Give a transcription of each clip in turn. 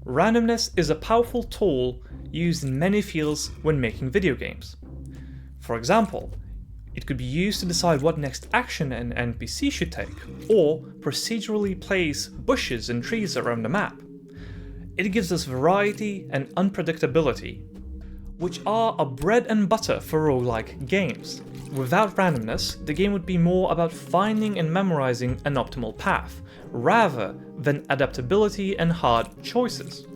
Randomness is a powerful tool used in many fields when making video games. For example, it could be used to decide what next action an NPC should take, or procedurally place bushes and trees around the map. It gives us variety and unpredictability, which are a bread and butter for roguelike games. Without randomness, the game would be more about finding and memorizing an optimal path, rather than adaptability and hard choices.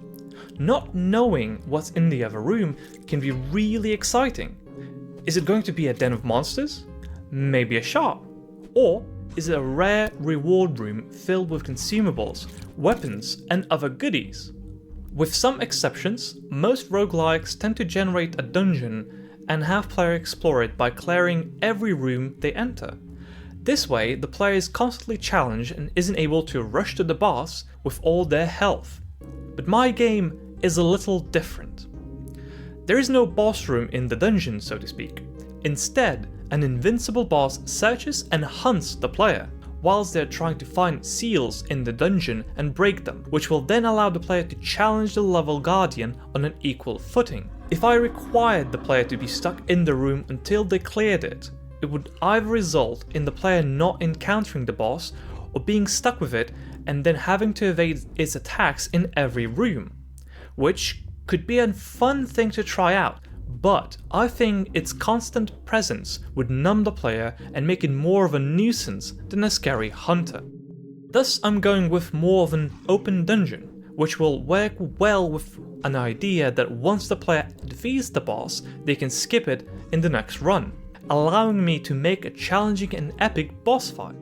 Not knowing what's in the other room can be really exciting. Is it going to be a den of monsters? Maybe a shop? Or is it a rare reward room filled with consumables, weapons, and other goodies? With some exceptions, most roguelikes tend to generate a dungeon and have player explore it by clearing every room they enter. This way, the player is constantly challenged and isn't able to rush to the boss with all their health. But my game is a little different. There is no boss room in the dungeon, so to speak. Instead, an invincible boss searches and hunts the player, whilst they're trying to find seals in the dungeon and break them, which will then allow the player to challenge the level guardian on an equal footing. If I required the player to be stuck in the room until they cleared it, it would either result in the player not encountering the boss, or being stuck with it and then having to evade its attacks in every room, which could be a fun thing to try out, but I think its constant presence would numb the player and make it more of a nuisance than a scary hunter. Thus I'm going with more of an open dungeon, which will work well with an idea that once the player defeats the boss, they can skip it in the next run, allowing me to make a challenging and epic boss fight.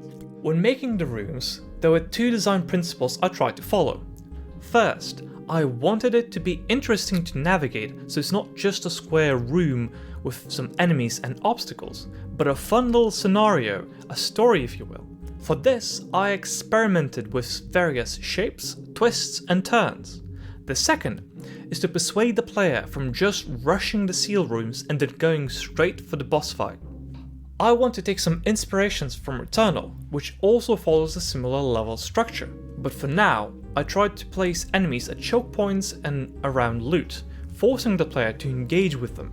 When making the rooms, there were two design principles I tried to follow. First, I wanted it to be interesting to navigate, so it's not just a square room with some enemies and obstacles, but a fun little scenario, a story if you will. For this, I experimented with various shapes, twists and turns. The second is to persuade the player from just rushing the seal rooms and then going straight for the boss fight. I want to take some inspirations from Returnal, which also follows a similar level structure, but for now, I tried to place enemies at choke points and around loot, forcing the player to engage with them.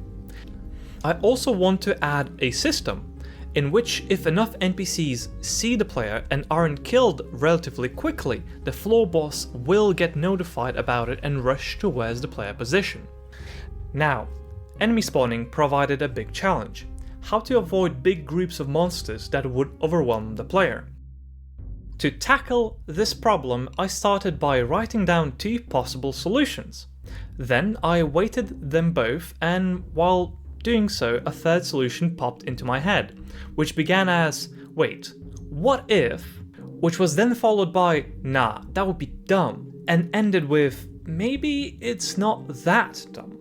I also want to add a system in which if enough NPCs see the player and aren't killed relatively quickly, the floor boss will get notified about it and rush towards the player position. Now, enemy spawning provided a big challenge: how to avoid big groups of monsters that would overwhelm the player. To tackle this problem, I started by writing down two possible solutions. Then I weighted them both, and while doing so, a third solution popped into my head, which began as, wait, what if? Which was then followed by, nah, that would be dumb, and ended with, maybe it's not that dumb.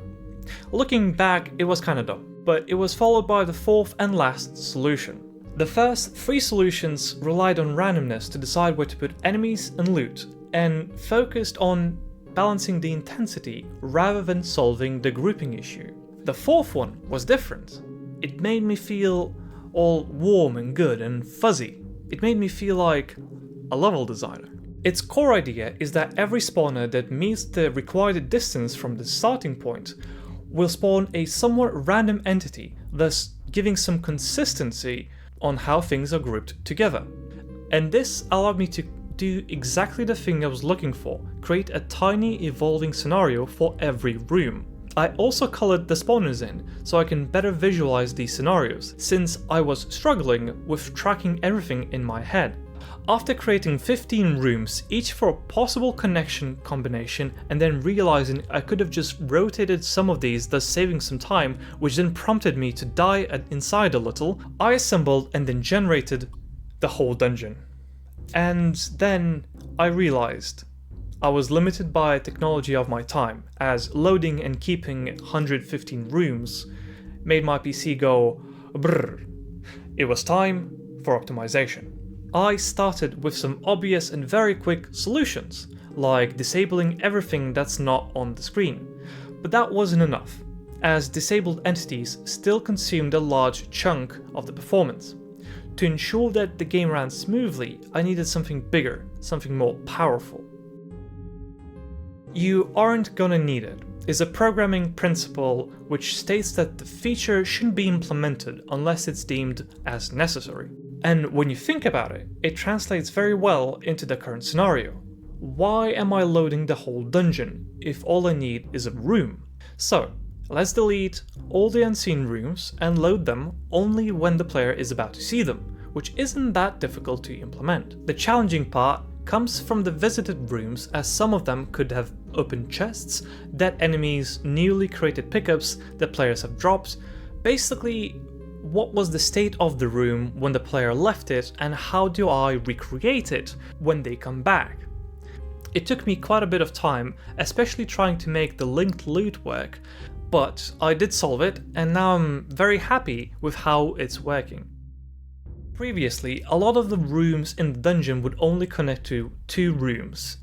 Looking back, it was kinda dumb, but it was followed by the fourth and last solution. The first three solutions relied on randomness to decide where to put enemies and loot, and focused on balancing the intensity rather than solving the grouping issue. The fourth one was different. It made me feel all warm and good and fuzzy. It made me feel like a level designer. Its core idea is that every spawner that meets the required distance from the starting point will spawn a somewhat random entity, thus giving some consistency on how things are grouped together. And this allowed me to do exactly the thing I was looking for: create a tiny evolving scenario for every room. I also colored the spawners in, so I can better visualize these scenarios, since I was struggling with tracking everything in my head. After creating 15 rooms, each for a possible connection combination, and then realizing I could have just rotated some of these, thus saving some time, which then prompted me to die inside a little, I assembled and then generated the whole dungeon. And then I realized I was limited by technology of my time, as loading and keeping 115 rooms made my PC go brrr. It was time for optimization. I started with some obvious and very quick solutions, like disabling everything that's not on the screen. But that wasn't enough, as disabled entities still consumed a large chunk of the performance. To ensure that the game ran smoothly, I needed something bigger, something more powerful. You aren't gonna need it is a programming principle which states that the feature shouldn't be implemented unless it's deemed as necessary. And when you think about it, it translates very well into the current scenario. Why am I loading the whole dungeon if all I need is a room? So, let's delete all the unseen rooms and load them only when the player is about to see them, which isn't that difficult to implement. The challenging part comes from the visited rooms, as some of them could have open chests, dead enemies, newly created pickups that players have dropped. Basically, what was the state of the room when the player left it, and how do I recreate it when they come back? It took me quite a bit of time, especially trying to make the linked loot work, but I did solve it, and now I'm very happy with how it's working. Previously, a lot of the rooms in the dungeon would only connect to 2 rooms,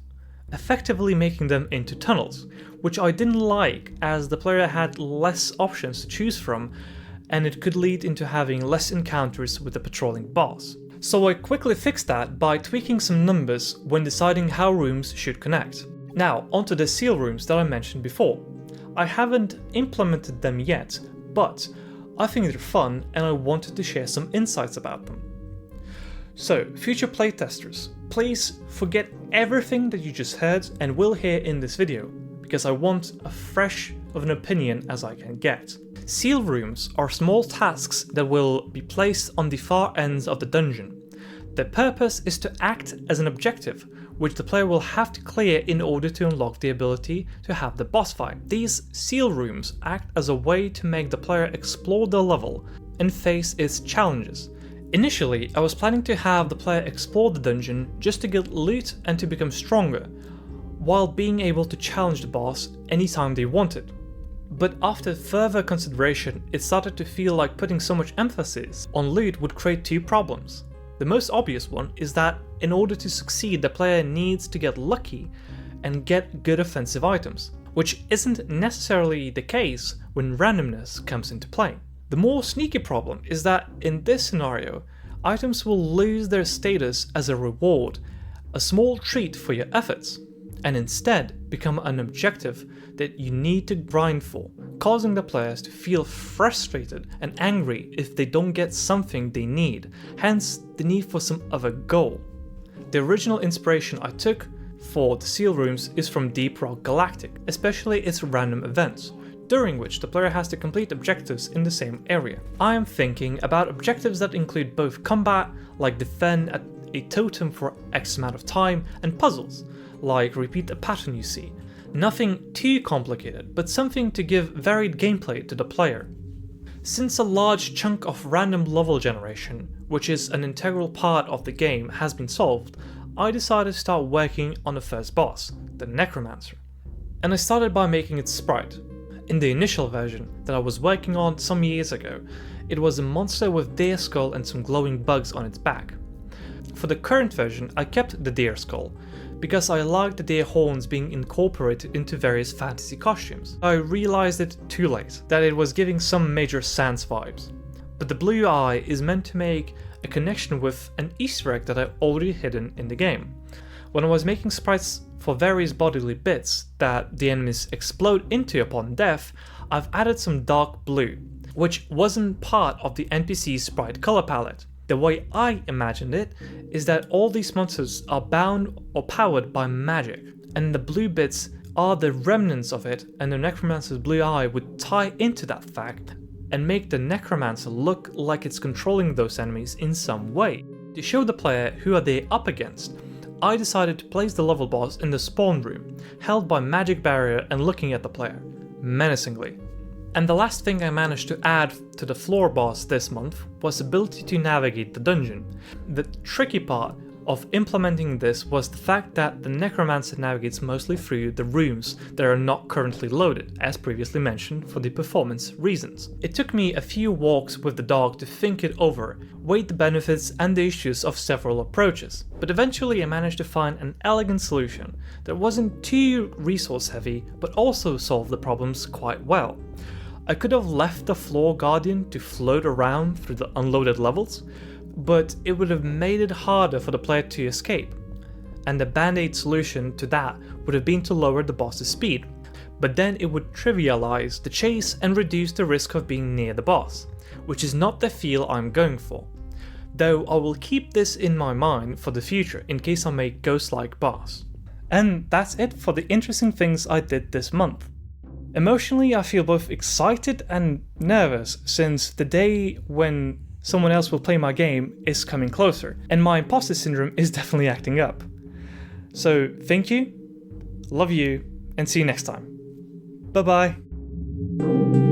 effectively making them into tunnels, which I didn't like as the player had less options to choose from, and it could lead into having less encounters with the patrolling boss. So I quickly fixed that by tweaking some numbers when deciding how rooms should connect. Now onto the seal rooms that I mentioned before. I haven't implemented them yet, but I think they're fun and I wanted to share some insights about them. So, future playtesters, please forget everything that you just heard and will hear in this video, because I want as fresh of an opinion as I can get. Seal rooms are small tasks that will be placed on the far ends of the dungeon. Their purpose is to act as an objective, which the player will have to clear in order to unlock the ability to have the boss fight. These seal rooms act as a way to make the player explore the level and face its challenges. Initially, I was planning to have the player explore the dungeon just to get loot and to become stronger, while being able to challenge the boss anytime they wanted. But after further consideration, it started to feel like putting so much emphasis on loot would create 2 problems. The most obvious one is that in order to succeed, the player needs to get lucky and get good offensive items, which isn't necessarily the case when randomness comes into play. The more sneaky problem is that in this scenario, items will lose their status as a reward, a small treat for your efforts, and instead become an objective that you need to grind for, causing the players to feel frustrated and angry if they don't get something they need, hence the need for some other goal. The original inspiration I took for the seal rooms is from Deep Rock Galactic, especially its random events, during which the player has to complete objectives in the same area. I am thinking about objectives that include both combat, like defend a totem for X amount of time, and puzzles, like repeat a pattern you see. Nothing too complicated, but something to give varied gameplay to the player. Since a large chunk of random level generation, which is an integral part of the game, has been solved, I decided to start working on the first boss, the Necromancer. And I started by making its sprite. In the initial version that I was working on some years ago, it was a monster with deer skull and some glowing bugs on its back. For the current version, I kept the deer skull, because I liked the deer horns being incorporated into various fantasy costumes. I realized it too late, that it was giving some Major Sans vibes. But the blue eye is meant to make a connection with an Easter egg that I already hidden in the game. When I was making sprites for various bodily bits that the enemies explode into upon death, I've added some dark blue, which wasn't part of the NPC sprite color palette. The way I imagined it is that all these monsters are bound or powered by magic, and the blue bits are the remnants of it, and the Necromancer's blue eye would tie into that fact and make the Necromancer look like it's controlling those enemies in some way. To show the player who are they up against, I decided to place the level boss in the spawn room, held by magic barrier and looking at the player, menacingly. And the last thing I managed to add to the floor boss this month was ability to navigate the dungeon. The tricky part of implementing this was the fact that the Necromancer navigates mostly through the rooms that are not currently loaded, as previously mentioned, for the performance reasons. It took me a few walks with the dog to think it over, weigh the benefits and the issues of several approaches, but eventually I managed to find an elegant solution that wasn't too resource heavy but also solved the problems quite well. I could have left the floor guardian to float around through the unloaded levels, but it would have made it harder for the player to escape. and the band-aid solution to that would have been to lower the boss's speed, but then it would trivialize the chase and reduce the risk of being near the boss, which is not the feel I'm going for. Though I will keep this in my mind for the future in case I make ghost-like boss. And that's it for the interesting things I did this month. Emotionally, I feel both excited and nervous since the day when someone else will play my game is coming closer, and my imposter syndrome is definitely acting up. So thank you, love you, and see you next time. Bye bye.